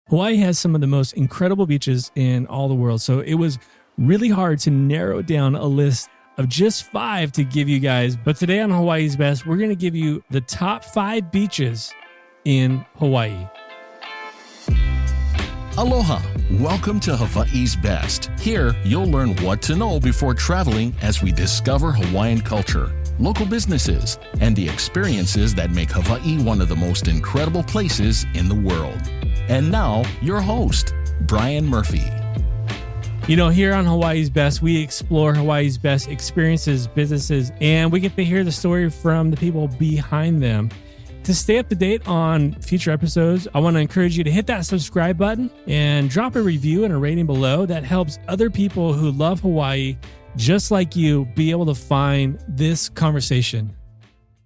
Hawaii has some of the most incredible beaches in all the world, so it was really hard to narrow down a list of just 5 to give you guys. But today on Hawaii's Best, we're going to give you the top 5 beaches in Hawaii. Aloha! Welcome to Hawaii's Best. Here, you'll learn what to know before traveling as we discover Hawaiian culture, local businesses, and the experiences that make Hawaii one of the most incredible places in the world. And now, your host, Brian Murphy. You know, here on Hawaii's Best, we explore Hawaii's best experiences, businesses, and we get to hear the story from the people behind them. To stay up to date on future episodes, I want to encourage you to hit that subscribe button and drop a review and a rating below. That helps other people who love Hawaii, just like you, be able to find this conversation.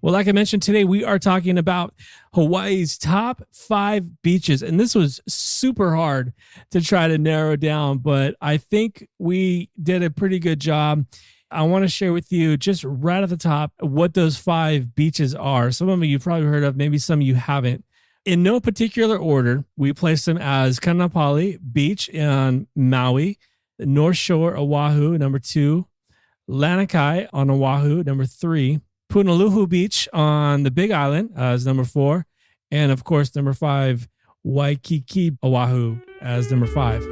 Well, like I mentioned today, we are talking about Hawaii's top 5 beaches. And this was super hard to try to narrow down, but I think we did a pretty good job. I want to share with you just right at the top what those 5 beaches are. Some of them you've probably heard of, maybe some you haven't. In no particular order, we place them as Punaluu Beach on Maui, North Shore of Oahu, number 2, Lanakai on Oahu, number 3, Punaluu Beach on the Big Island as number 4, and of course, number 5, Waikiki Oahu as number 5.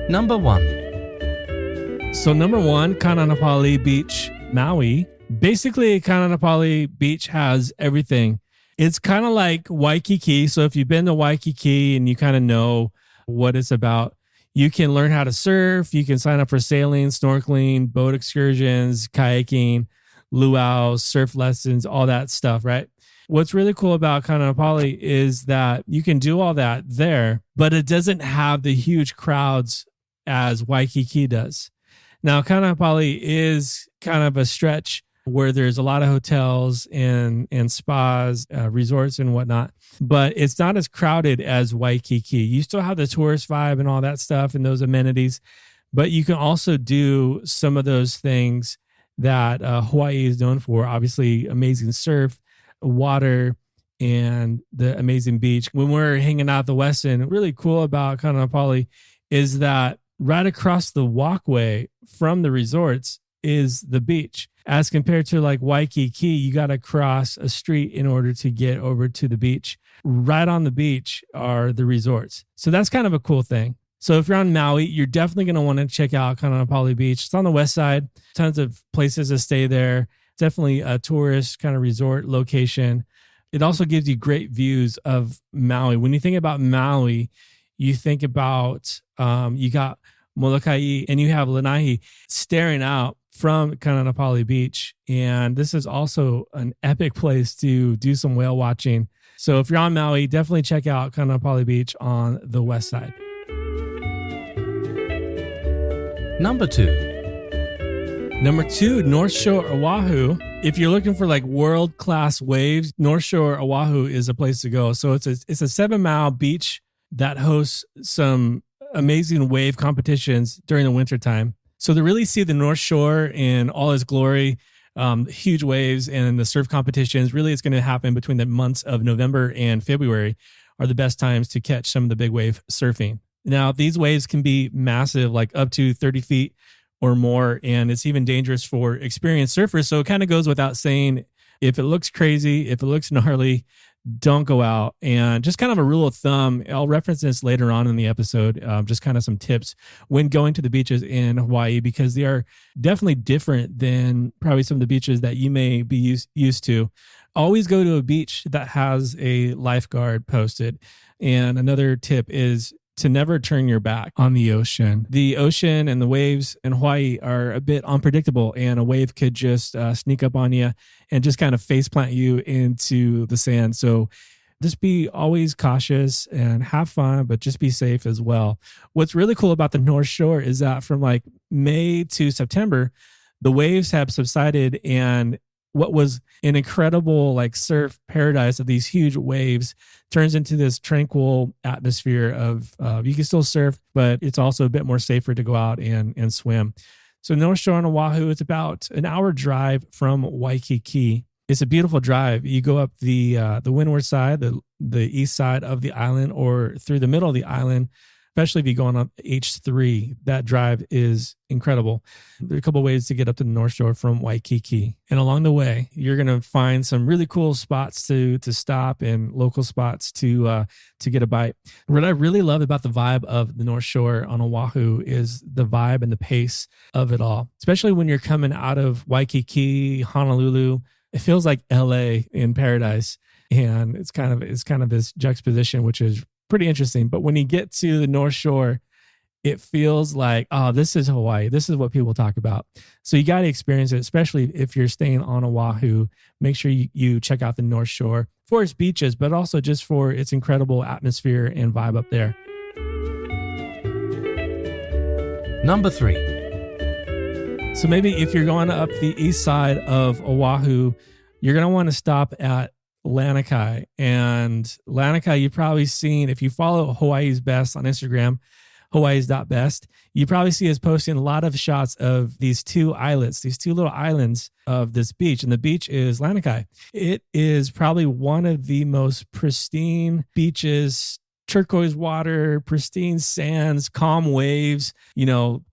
Number 1. So number 1, Punaluu Beach, Maui. Basically, Punaluu Beach has everything. It's kind of like Waikiki. So if you've been to Waikiki and you kind of know what it's about, you can learn how to surf. You can sign up for sailing, snorkeling, boat excursions, kayaking, luaus, surf lessons, all that stuff, right? What's really cool about Punaluu is that you can do all that there, but it doesn't have the huge crowds as Waikiki does. Now, Punaluu is kind of a stretch where there's a lot of hotels and spas, resorts and whatnot, but it's not as crowded as Waikiki. You still have the tourist vibe and all that stuff and those amenities, but you can also do some of those things that Hawaii is known for. Obviously, amazing surf, water, and the amazing beach. When we're hanging out at the West End, really cool about Punaluu is that right across the walkway from the resorts is the beach. As compared to like Waikiki, you got to cross a street in order to get over to the beach. Right on the beach are the resorts. So that's kind of a cool thing. So if you're on Maui, you're definitely going to want to check out Punaluu Beach. It's on the west side, tons of places to stay there. Definitely a tourist kind of resort location. It also gives you great views of Maui. When you think about Maui, you think about, you got Molokai and you have Lanakai staring out from Punaluu Beach. And this is also an epic place to do some whale watching. So if you're on Maui, definitely check out Punaluu Beach on the west side. Number 2. Number 2, North Shore of Oahu. If you're looking for like world-class waves, North Shore of Oahu is a place to go. So it's a 7-mile beach that hosts some amazing wave competitions during the wintertime. So to really see the North Shore in all its glory, huge waves and the surf competitions, really it's going to happen between the months of November and February are the best times to catch some of the big wave surfing. Now, these waves can be massive, like up to 30 feet or more, and it's even dangerous for experienced surfers. So it kind of goes without saying, if it looks crazy, if it looks gnarly, don't go out. And just kind of a rule of thumb, I'll reference this later on in the episode, just kind of some tips when going to the beaches in Hawaii, because they are definitely different than probably some of the beaches that you may be used to. Always go to a beach that has a lifeguard posted. And another tip is to never turn your back on the ocean. The ocean and the waves in Hawaii are a bit unpredictable, and a wave could just sneak up on you and just kind of face plant you into the sand. So just be always cautious and have fun, but just be safe as well. What's really cool about the North Shore is that from like May to September, the waves have subsided, and what was an incredible like surf paradise of these huge waves turns into this tranquil atmosphere of you can still surf, but it's also a bit more safer to go out and swim. So North Shore on Oahu, it's about an hour drive from Waikiki. It's a beautiful drive. You go up the windward side, the east side of the island, or through the middle of the island, especially if you're going up H3. That drive is incredible. There are a couple of ways to get up to the North Shore from Waikiki. And along the way, you're going to find some really cool spots to stop and local spots to get a bite. What I really love about the vibe of the North Shore on Oahu is the vibe and the pace of it all, especially when you're coming out of Waikiki, Honolulu. It feels like LA in paradise. And it's kind of this juxtaposition, which is pretty interesting. But when you get to the North Shore, it feels like, oh, this is Hawaii. This is what people talk about. So you got to experience it, especially if you're staying on Oahu. Make sure you check out the North Shore for its beaches, but also just for its incredible atmosphere and vibe up there. Number 3. So maybe if you're going up the east side of Oahu, you're going to want to stop at Lanakai. And Lanakai, you've probably seen, if you follow Hawaii's Best on Instagram, hawaii's.best, you probably see us posting a lot of shots of these two islets, these two little islands of this beach. And the beach is Lanakai. It is probably one of the most pristine beaches, turquoise water, pristine sands, calm waves,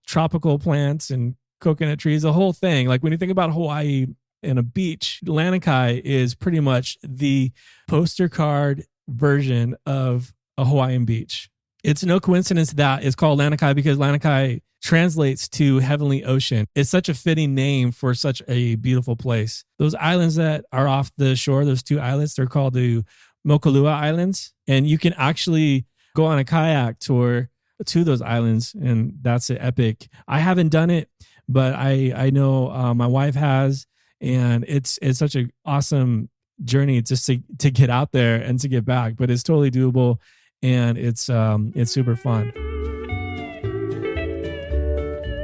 tropical plants and coconut trees, the whole thing. Like when you think about Hawaii and a beach, Lanakai is pretty much the poster card version of a Hawaiian beach. It's no coincidence that it's called Lanakai because Lanakai translates to heavenly ocean. It's such a fitting name for such a beautiful place. Those islands that are off the shore, those two islets, they're called the Mokalua Islands. And you can actually go on a kayak tour to those islands, and that's epic. I haven't done it, but I know my wife has. And it's such an awesome journey just to get out there and to get back. But it's totally doable, and it's super fun.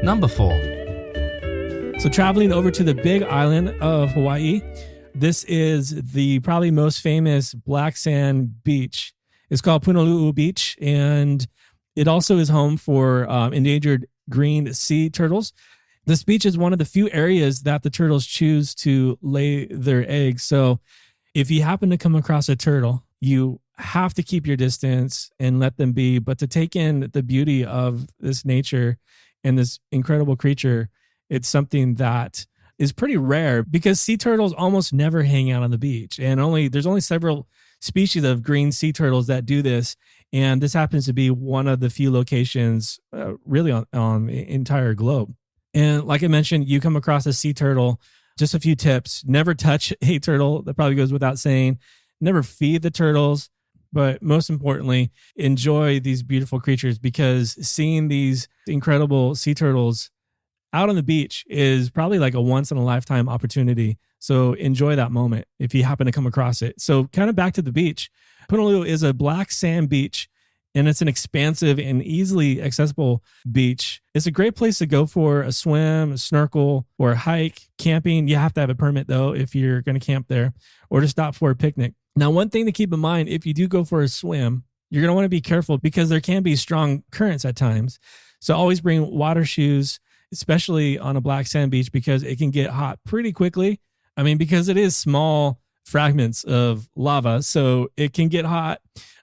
Number 4. So traveling over to the big island of Hawaii, this is the probably most famous black sand beach. It's called Punaluu Beach, and it also is home for endangered green sea turtles. This beach is one of the few areas that the turtles choose to lay their eggs. So if you happen to come across a turtle, you have to keep your distance and let them be. But to take in the beauty of this nature and this incredible creature, it's something that is pretty rare because sea turtles almost never hang out on the beach. And there's only several species of green sea turtles that do this. And this happens to be one of the few locations really on the entire globe. And like I mentioned, you come across a sea turtle, just a few tips. Never touch a turtle. That probably goes without saying. Never feed the turtles. But most importantly, enjoy these beautiful creatures because seeing these incredible sea turtles out on the beach is probably like a once in a lifetime opportunity. So enjoy that moment if you happen to come across it. So kind of back to the beach. Punaluu is a black sand beach. And it's an expansive and easily accessible beach. It's a great place to go for a swim, a snorkel, or a hike. Camping, you have to have a permit, though, if you're going to camp there, or to stop for a picnic. Now, one thing to keep in mind, if you do go for a swim, you're going to want to be careful because there can be strong currents at times. So always bring water shoes, especially on a black sand beach, because it can get hot pretty quickly. I mean, because it is small fragments of lava, so it can get hot.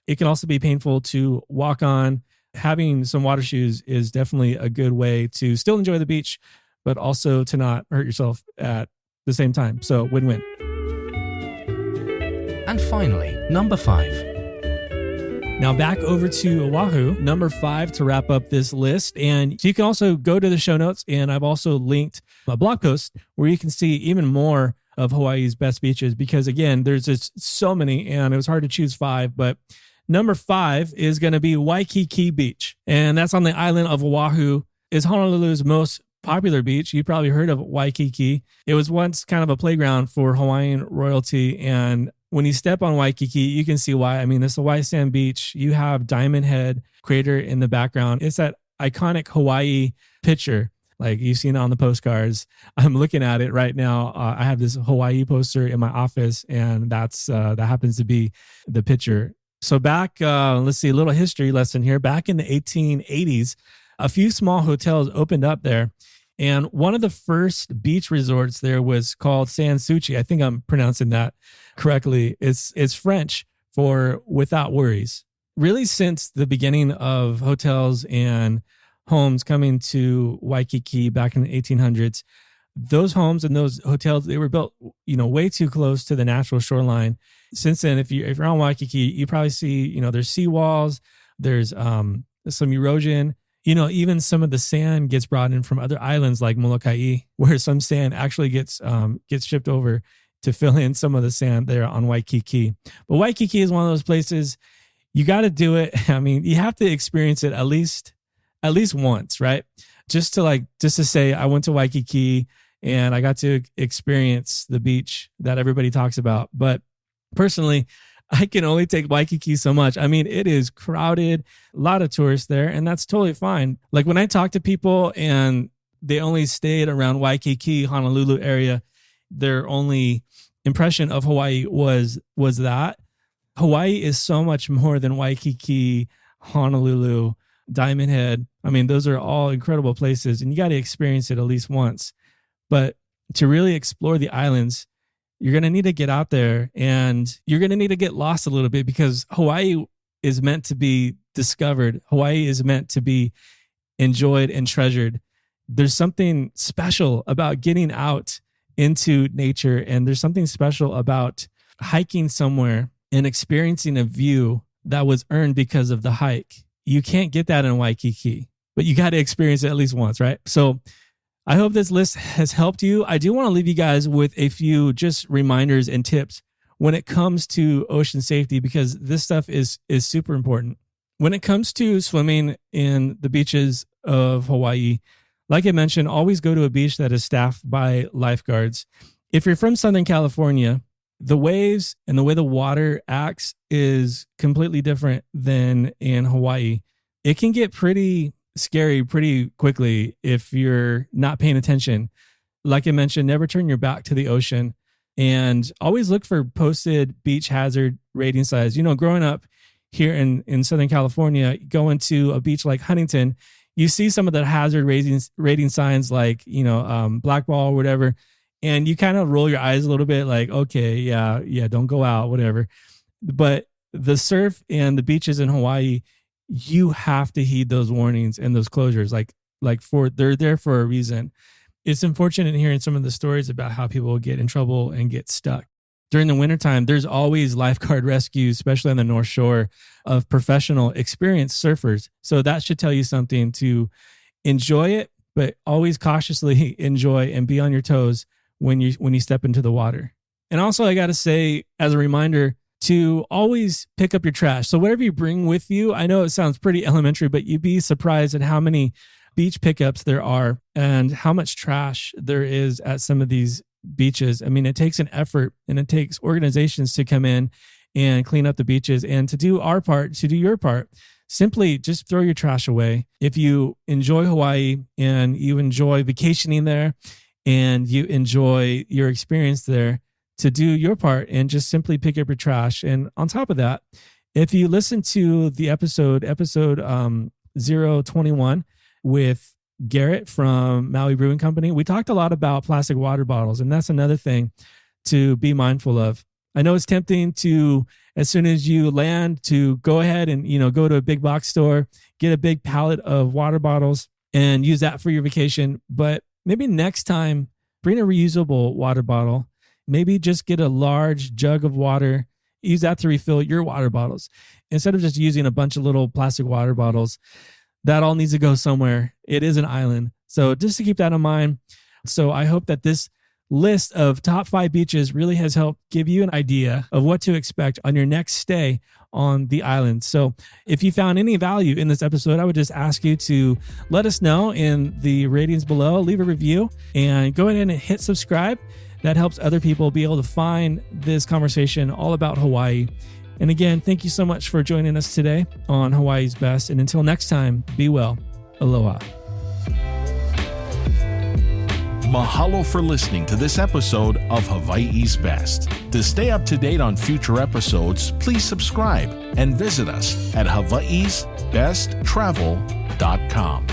It can also be painful to walk on. Having some water shoes is definitely a good way to still enjoy the beach, but also to not hurt yourself at the same time. So win-win. And finally, number 5. Now back over to Oahu, number 5 to wrap up this list. And you can also go to the show notes, and I've also linked a blog post where you can see even more of Hawaii's best beaches because, again, there's just so many, and it was hard to choose 5, but number 5 is going to be Waikiki Beach, and that's on the island of Oahu. Is Honolulu's most popular beach. You probably heard of Waikiki. It was once kind of a playground for Hawaiian royalty, and when you step on Waikiki, you can see why. I mean, this is a white sand beach. You have Diamond Head crater in the background. It's that iconic Hawaii picture like you've seen on the postcards. I'm looking at it right now. I have this Hawaii poster in my office, and that happens to be the picture. So back, let's see, a little history lesson here. Back in the 1880s, a few small hotels opened up there, And one of the first beach resorts there was called Sanssouci. I think I'm pronouncing that correctly. It's French for without worries. Really, since the beginning of hotels and homes coming to Waikiki back in the 1800s, those homes and those hotels, they were built, way too close to the natural shoreline. Since then, if you're on Waikiki, you probably see, there's seawalls, there's some erosion. Even some of the sand gets brought in from other islands like Molokai, where some sand actually gets shipped over to fill in some of the sand there on Waikiki. But Waikiki is one of those places you got to do it. I mean, you have to experience it at least once, right? Just to say I went to Waikiki and I got to experience the beach that everybody talks about. But personally, I can only take Waikiki so much. I mean, it is crowded, a lot of tourists there, and that's totally fine. Like when I talk to people and they only stayed around Waikiki, Honolulu area, their only impression of Hawaii was that. Hawaii is so much more than Waikiki, Honolulu, Diamond Head. I mean, those are all incredible places, and you got to experience it at least once. But to really explore the islands, you're going to need to get out there and you're going to need to get lost a little bit, because Hawaii is meant to be discovered. Hawaii is meant to be enjoyed and treasured. There's something special about getting out into nature, and there's something special about hiking somewhere and experiencing a view that was earned because of the hike. You can't get that in Waikiki, but you got to experience it at least once, right? So I hope this list has helped you. I do want to leave you guys with a few just reminders and tips when it comes to ocean safety, because this stuff is super important. When it comes to swimming in the beaches of Hawaii, like I mentioned, always go to a beach that is staffed by lifeguards. If you're from Southern California, the waves and the way the water acts is completely different than in Hawaii. It can get pretty scary pretty quickly if you're not paying attention. Like I mentioned, never turn your back to the ocean, and always look for posted beach hazard rating signs. Growing up here in Southern California, going to a beach like Huntington, you see some of the hazard rating signs like, black ball or whatever. And you kind of roll your eyes a little bit like, okay, yeah, don't go out, whatever. But the surf and the beaches in Hawaii, you have to heed those warnings and those closures. They're there for a reason. It's unfortunate hearing some of the stories about how people get in trouble and get stuck. During the wintertime, there's always lifeguard rescues, especially on the North Shore, of professional, experienced surfers. So that should tell you something to enjoy it, but always cautiously enjoy and be on your toes when you step into the water. And also, I got to say, as a reminder, to always pick up your trash. So whatever you bring with you, I know it sounds pretty elementary, but you'd be surprised at how many beach pickups there are and how much trash there is at some of these beaches. I mean, it takes an effort and it takes organizations to come in and clean up the beaches, and to do your part. Simply just throw your trash away. If you enjoy Hawaii and you enjoy vacationing there and you enjoy your experience there, to do your part and just simply pick up your trash. And on top of that, if you listen to the episode 021 with Garrett from Maui Brewing Company, we talked a lot about plastic water bottles, and that's another thing to be mindful of. I know it's tempting to, as soon as you land, to go ahead and, go to a big box store, get a big pallet of water bottles and use that for your vacation. But maybe next time, bring a reusable water bottle. Maybe just get a large jug of water, use that to refill your water bottles instead of just using a bunch of little plastic water bottles. That all needs to go somewhere. It is an island. So just to keep that in mind. So I hope that this list of top 5 beaches really has helped give you an idea of what to expect on your next stay on the island. So if you found any value in this episode, I would just ask you to let us know in the ratings below, leave a review, and go ahead and hit subscribe. That helps other people be able to find this conversation all about Hawaii. And again, thank you so much for joining us today on Hawaii's Best. And until next time, be well. Aloha. Mahalo for listening to this episode of Hawaii's Best. To stay up to date on future episodes, please subscribe and visit us at hawaiisbesttravel.com.